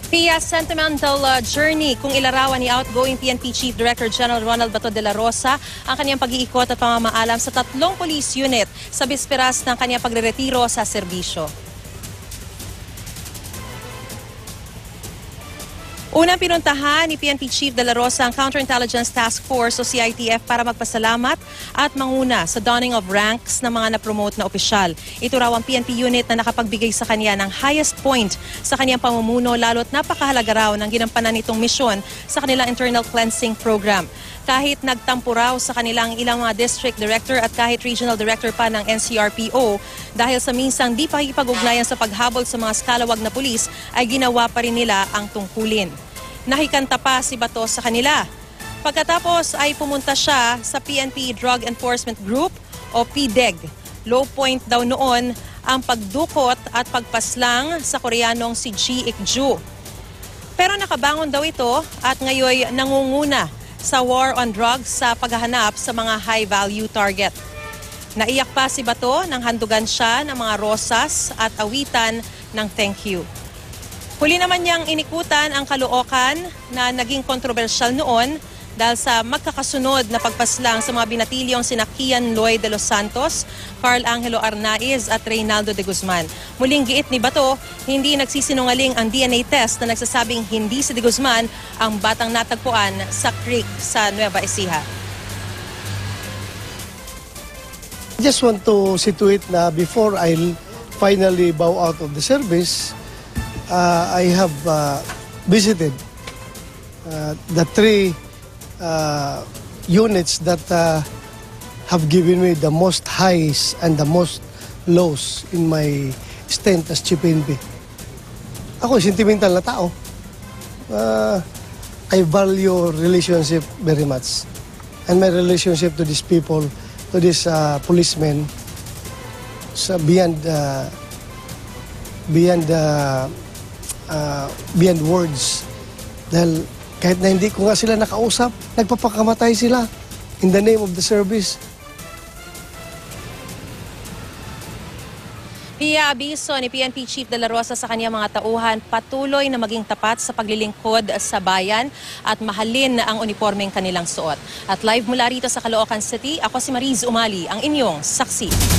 Pia, sentimental journey kung ilarawan ni outgoing PNP Chief Director General Ronald Bato de la Rosa ang kanyang pag-iikot at pamamaalam sa 3 police unit sa bisperas ng kanyang pagreretiro sa serbisyo. Unang pinuntahan ni PNP Chief de la Rosa ang Counterintelligence Task Force o CITF para magpasalamat at manguna sa donning of ranks ng mga na-promote na opisyal. Ito raw ang PNP unit na nakapagbigay sa kanya ng highest point sa kanyang pamumuno, lalo't napakahalaga raw ng ginampanan nitong misyon sa kanilang internal cleansing program. Kahit nagtampo raw sa kanilang ilang mga district director at kahit regional director pa ng NCRPO, dahil sa minsang di pakikipag-ugnayan sa paghabol sa mga skalawag na pulis, ay ginawa pa rin nila ang tungkulin. Nakikanta pa si Bato sa kanila. Pagkatapos ay pumunta siya sa PNP Drug Enforcement Group o PDEG. Low point daw noon ang pagdukot at pagpaslang sa Koreanong si Ji Ik-ju. Pero nakabangon daw ito at ngayon nangunguna sa war on drugs sa paghahanap sa mga high-value target. Naiyak pa si Bato nang handugan siya ng mga rosas at awitan ng thank you. Huli naman niyang inikutan ang Caloocan na naging kontrobersyal noon dahil sa magkakasunod na pagpaslang sa mga binatilyong sina Kian Lloyd de los Santos, Carl Angelo Arnaiz at Reynaldo de Guzman. Muling giit ni Bato, hindi nagsisinungaling ang DNA test na nagsasabing hindi si de Guzman ang batang natagpuan sa creek sa Nueva Ecija. I just want to situate na before I finally bow out of the service, I have visited the 3 units that have given me the most highs and the most lows in my stint as Chief PNP. Ako, sentimental na tao. I value relationship very much. And my relationship to these people, to these policemen, beyond words. Dahil kahit na hindi ko nga sila nakausap, nagpapakamatay sila in the name of the service. Pia, abiso ni PNP Chief de la Rosa sa kanyang mga tauhan, patuloy na maging tapat sa paglilingkod sa bayan at mahalin ang uniformeng kanilang suot. At live mula rito sa Caloocan City, ako si Mariz Umali, ang inyong saksi.